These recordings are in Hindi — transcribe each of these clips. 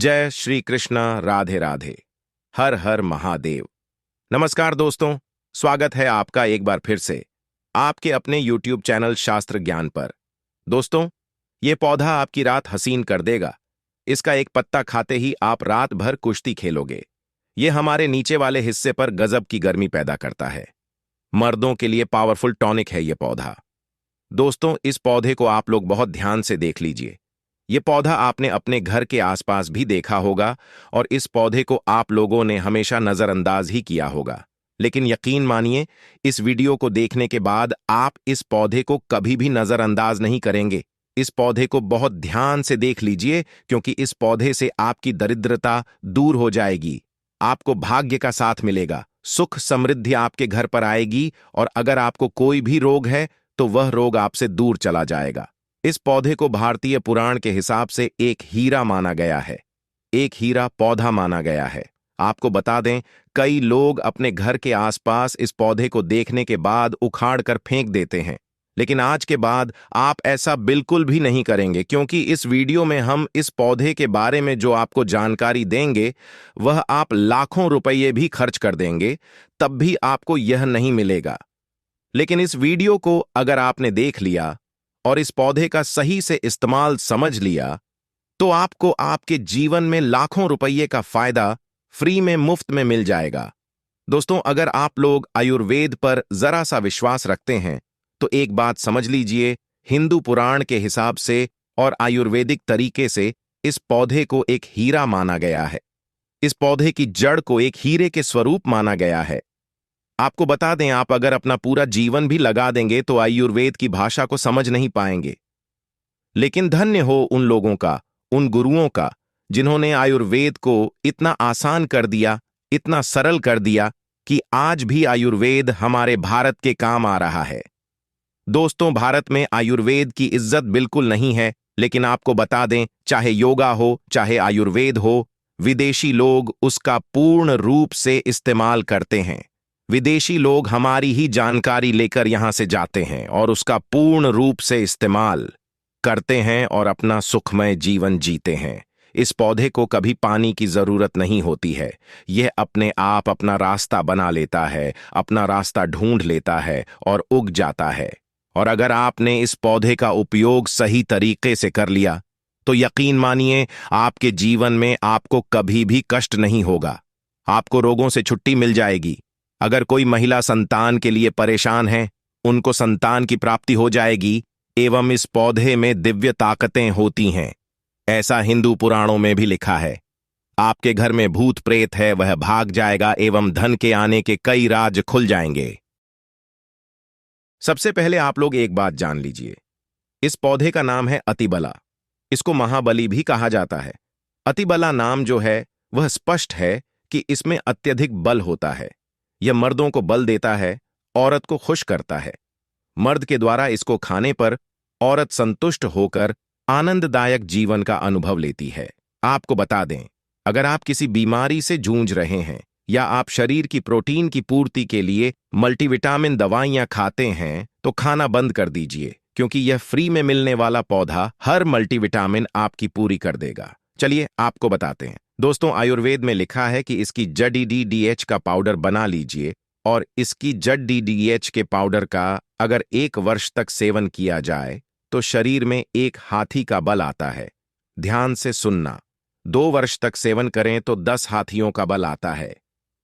जय श्री कृष्ण। राधे राधे। हर हर महादेव। नमस्कार दोस्तों, स्वागत है आपका एक बार फिर से आपके अपने YouTube चैनल शास्त्र ज्ञान पर। दोस्तों, ये पौधा आपकी रात हसीन कर देगा। इसका एक पत्ता खाते ही आप रात भर कुश्ती खेलोगे। ये हमारे नीचे वाले हिस्से पर गजब की गर्मी पैदा करता है। मर्दों के लिए पावरफुल टॉनिक है ये पौधा। दोस्तों, इस पौधे को आप लोग बहुत ध्यान से देख लीजिए। ये पौधा आपने अपने घर के आसपास भी देखा होगा और इस पौधे को आप लोगों ने हमेशा नजरअंदाज ही किया होगा। लेकिन यकीन मानिए, इस वीडियो को देखने के बाद आप इस पौधे को कभी भी नजरअंदाज नहीं करेंगे। इस पौधे को बहुत ध्यान से देख लीजिए, क्योंकि इस पौधे से आपकी दरिद्रता दूर हो जाएगी। आपको भाग्य का साथ मिलेगा, सुख समृद्धि आपके घर पर आएगी और अगर आपको कोई भी रोग है तो वह रोग आपसे दूर चला जाएगा। इस पौधे को भारतीय पुराण के हिसाब से एक हीरा माना गया है, एक हीरा पौधा माना गया है। आपको बता दें, कई लोग अपने घर के आसपास इस पौधे को देखने के बाद उखाड़ कर फेंक देते हैं, लेकिन आज के बाद आप ऐसा बिल्कुल भी नहीं करेंगे, क्योंकि इस वीडियो में हम इस पौधे के बारे में जो आपको जानकारी देंगे वह आप लाखों रुपये भी खर्च कर देंगे, तब भी आपको यह नहीं मिलेगा। लेकिन इस वीडियो को अगर आपने देख लिया और इस पौधे का सही से इस्तेमाल समझ लिया तो आपको आपके जीवन में लाखों रुपये का फायदा फ्री में, मुफ्त में मिल जाएगा। दोस्तों, अगर आप लोग आयुर्वेद पर जरा सा विश्वास रखते हैं तो एक बात समझ लीजिए, हिंदू पुराण के हिसाब से और आयुर्वेदिक तरीके से इस पौधे को एक हीरा माना गया है। इस पौधे की जड़ को एक हीरे के स्वरूप माना गया है। आपको बता दें, आप अगर अपना पूरा जीवन भी लगा देंगे तो आयुर्वेद की भाषा को समझ नहीं पाएंगे। लेकिन धन्य हो उन लोगों का, उन गुरुओं का, जिन्होंने आयुर्वेद को इतना आसान कर दिया, इतना सरल कर दिया कि आज भी आयुर्वेद हमारे भारत के काम आ रहा है। दोस्तों, भारत में आयुर्वेद की इज्जत बिल्कुल नहीं है, लेकिन आपको बता दें, चाहे योगा हो चाहे आयुर्वेद हो, विदेशी लोग उसका पूर्ण रूप से इस्तेमाल करते हैं। विदेशी लोग हमारी ही जानकारी लेकर यहां से जाते हैं और उसका पूर्ण रूप से इस्तेमाल करते हैं और अपना सुखमय जीवन जीते हैं। इस पौधे को कभी पानी की जरूरत नहीं होती है। यह अपने आप अपना रास्ता बना लेता है, अपना रास्ता ढूंढ लेता है और उग जाता है। और अगर आपने इस पौधे का उपयोग सही तरीके से कर लिया तो यकीन मानिए, आपके जीवन में आपको कभी भी कष्ट नहीं होगा। आपको रोगों से छुट्टी मिल जाएगी। अगर कोई महिला संतान के लिए परेशान है, उनको संतान की प्राप्ति हो जाएगी। एवं इस पौधे में दिव्य ताकतें होती हैं, ऐसा हिंदू पुराणों में भी लिखा है। आपके घर में भूत प्रेत है, वह भाग जाएगा एवं धन के आने के कई राज खुल जाएंगे। सबसे पहले आप लोग एक बात जान लीजिए, इस पौधे का नाम है अतिबला। इसको महाबली भी कहा जाता है। अतिबला नाम जो है वह स्पष्ट है कि इसमें अत्यधिक बल होता है। यह मर्दों को बल देता है, औरत को खुश करता है। मर्द के द्वारा इसको खाने पर औरत संतुष्ट होकर आनंददायक जीवन का अनुभव लेती है। आपको बता दें, अगर आप किसी बीमारी से जूझ रहे हैं या आप शरीर की प्रोटीन की पूर्ति के लिए मल्टीविटामिन दवाइयां खाते हैं तो खाना बंद कर दीजिए, क्योंकि यह फ्री में मिलने वाला पौधा हर मल्टीविटामिन आपकी पूरी कर देगा। चलिए आपको बताते हैं। दोस्तों, आयुर्वेद में लिखा है कि इसकी जड़ DDH का पाउडर बना लीजिए और इसकी जड़ DDH के पाउडर का अगर 1 वर्ष तक सेवन किया जाए तो शरीर में एक हाथी का बल आता है। ध्यान से सुनना, 2 वर्ष तक सेवन करें तो 10 हाथियों का बल आता है।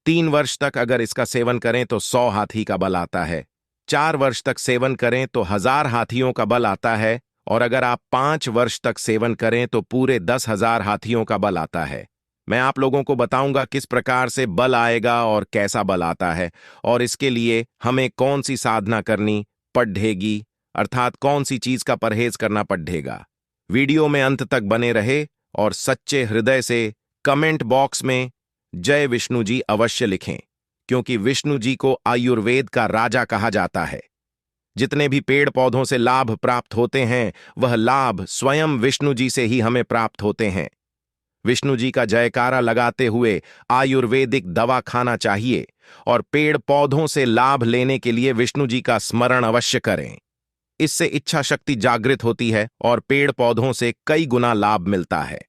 3 वर्ष तक अगर इसका सेवन करें तो 100 हाथी का बल आता है। 4 वर्ष तक सेवन करें तो 1000 हाथियों का बल आता है। और अगर आप 5 वर्ष तक सेवन करें तो पूरे 10,000 हाथियों का बल आता है। मैं आप लोगों को बताऊंगा किस प्रकार से बल आएगा और कैसा बल आता है, और इसके लिए हमें कौन सी साधना करनी पड़ेगी, अर्थात कौन सी चीज का परहेज करना पड़ेगा। वीडियो में अंत तक बने रहे और सच्चे हृदय से कमेंट बॉक्स में जय विष्णु जी अवश्य लिखें, क्योंकि विष्णु जी को आयुर्वेद का राजा कहा जाता है। जितने भी पेड़ पौधों से लाभ प्राप्त होते हैं, वह लाभ स्वयं विष्णु जी से ही हमें प्राप्त होते हैं। विष्णु जी का जयकारा लगाते हुए आयुर्वेदिक दवा खाना चाहिए और पेड़ पौधों से लाभ लेने के लिए विष्णु जी का स्मरण अवश्य करें। इससे इच्छा शक्ति जागृत होती है और पेड़ पौधों से कई गुना लाभ मिलता है।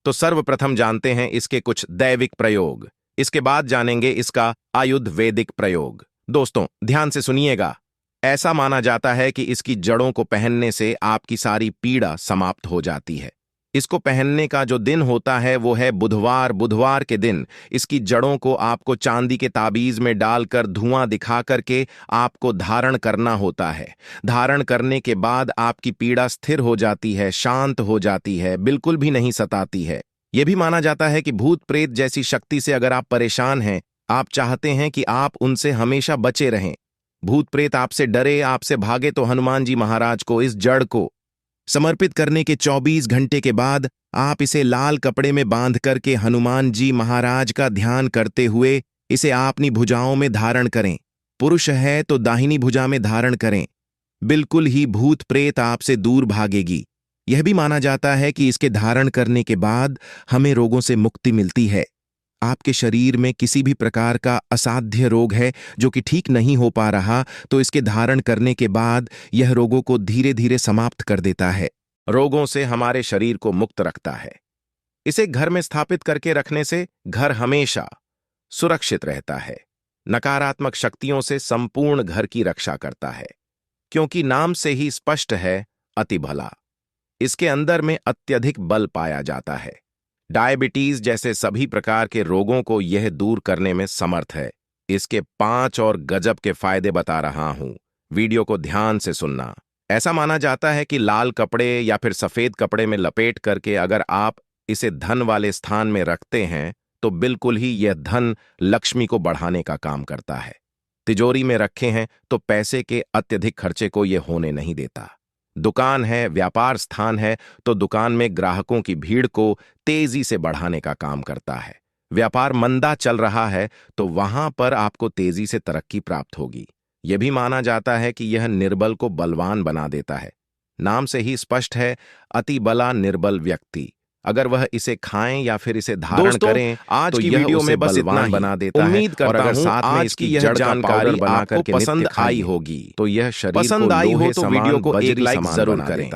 तो सर्वप्रथम जानते हैं इसके कुछ दैविक प्रयोग। इसके बाद जानेंगे इसका आयुर्वेदिक प्रयोग। दोस्तों ध्यान से सुनिएगा। ऐसा माना जाता है कि इसकी जड़ों को पहनने से आपकी सारी पीड़ा समाप्त हो जाती है। इसको पहनने का जो दिन होता है वो है बुधवार। बुधवार के दिन इसकी जड़ों को आपको चांदी के ताबीज में डालकर धुआं दिखा करके आपको धारण करना होता है। धारण करने के बाद आपकी पीड़ा स्थिर हो जाती है, शांत हो जाती है, बिल्कुल भी नहीं सताती है। यह भी माना जाता है कि भूत प्रेत जैसी शक्ति से अगर आप परेशान हैं, आप चाहते हैं कि आप उनसे हमेशा बचे रहें, भूत प्रेत आपसे डरे, आपसे भागे, तो हनुमान जी महाराज को इस जड़ को समर्पित करने के 24 घंटे के बाद आप इसे लाल कपड़े में बांध करके हनुमान जी महाराज का ध्यान करते हुए इसे अपनी भुजाओं में धारण करें। पुरुष है तो दाहिनी भुजा में धारण करें। बिल्कुल ही भूत प्रेत आपसे दूर भागेगी। यह भी माना जाता है कि इसके धारण करने के बाद हमें रोगों से मुक्ति मिलती है। आपके शरीर में किसी भी प्रकार का असाध्य रोग है जो कि ठीक नहीं हो पा रहा, तो इसके धारण करने के बाद यह रोगों को धीरे धीरे समाप्त कर देता है, रोगों से हमारे शरीर को मुक्त रखता है। इसे घर में स्थापित करके रखने से घर हमेशा सुरक्षित रहता है, नकारात्मक शक्तियों से संपूर्ण घर की रक्षा करता है, क्योंकि नाम से ही स्पष्ट है अति भला। इसके अंदर में अत्यधिक बल पाया जाता है। डायबिटीज जैसे सभी प्रकार के रोगों को यह दूर करने में समर्थ है। इसके 5 और गजब के फायदे बता रहा हूं, वीडियो को ध्यान से सुनना। ऐसा माना जाता है कि लाल कपड़े या फिर सफेद कपड़े में लपेट करके अगर आप इसे धन वाले स्थान में रखते हैं तो बिल्कुल ही यह धन लक्ष्मी को बढ़ाने का काम करता है। तिजोरी में रखे हैं तो पैसे के अत्यधिक खर्चे को यह होने नहीं देता। दुकान है, व्यापार स्थान है, तो दुकान में ग्राहकों की भीड़ को तेजी से बढ़ाने का काम करता है। व्यापार मंदा चल रहा है तो वहां पर आपको तेजी से तरक्की प्राप्त होगी। यह भी माना जाता है कि यह निर्बल को बलवान बना देता है। नाम से ही स्पष्ट है अति बला निर्बल व्यक्ति। अगर वह इसे खाएं या फिर इसे धारण करें आज तो की वीडियो में बस इतना बना देता है। उम्मीद करता हूं साथ में इसकी यह जानकारी आपको पसंद आई होगी। तो यह शरीर पसंद आई हो तो वीडियो को एक लाइक जरूर करें।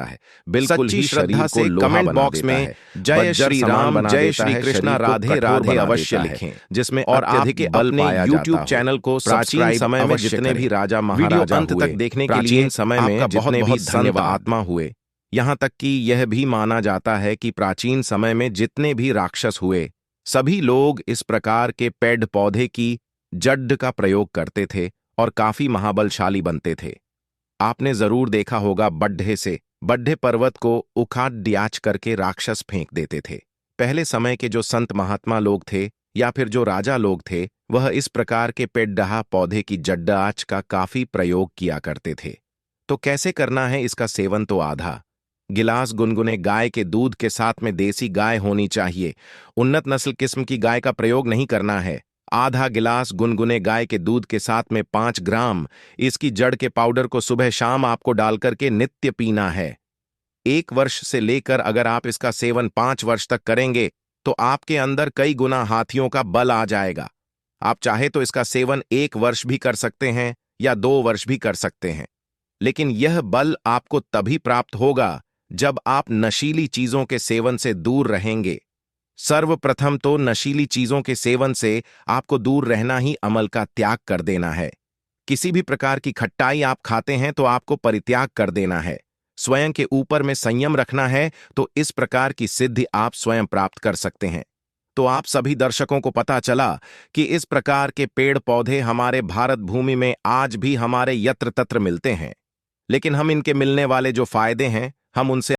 बिल्कुल ही श्रद्धा से कमेंट बॉक्स में जय श्री राम, जय श्री कृष्णा, राधे राधे अवश्य लिखें, जिसमें और आपके अपने YouTube चैनल को प्राचीन समय में जितने भी राजा महाराजा अंत तक देखने के लिए समय में जितने भी संत आत्मा हुए, यहां तक कि यह भी माना जाता है कि प्राचीन समय में जितने भी राक्षस हुए सभी लोग इस प्रकार के पेड़ पौधे की जड़ का प्रयोग करते थे और काफी महाबलशाली बनते थे। आपने जरूर देखा होगा बड्ढे पर्वत को उखाड़ डियाच करके राक्षस फेंक देते थे। पहले समय के जो संत महात्मा लोग थे या फिर जो राजा लोग थे वह इस प्रकार के पेड़ पौधे की जड़ आच का काफी प्रयोग किया करते थे। तो कैसे करना है इसका सेवन? तो आधा गिलास गुनगुने गाय के दूध के साथ में देसी गाय होनी चाहिए, उन्नत नस्ल किस्म की गाय का प्रयोग नहीं करना है। आधा गिलास गुनगुने गाय के दूध के साथ में 5 ग्राम इसकी जड़ के पाउडर को सुबह शाम आपको डालकर के नित्य पीना है। 1 वर्ष से लेकर अगर आप इसका सेवन 5 वर्ष तक करेंगे तो आपके अंदर कई गुना हाथियों का बल आ जाएगा। आप चाहे तो इसका सेवन 1 वर्ष भी कर सकते हैं या 2 वर्ष भी कर सकते हैं, लेकिन यह बल आपको तभी प्राप्त होगा जब आप नशीली चीजों के सेवन से दूर रहेंगे। सर्वप्रथम तो नशीली चीजों के सेवन से आपको दूर रहना ही अमल का त्याग कर देना है। किसी भी प्रकार की खट्टाई आप खाते हैं तो आपको परित्याग कर देना है। स्वयं के ऊपर में संयम रखना है तो इस प्रकार की सिद्धि आप स्वयं प्राप्त कर सकते हैं। तो आप सभी दर्शकों को पता चला कि इस प्रकार के पेड़ पौधे हमारे भारत भूमि में आज भी हमारे यत्र तत्र मिलते हैं, लेकिन हम इनके मिलने वाले जो फायदे हैं हम उनसे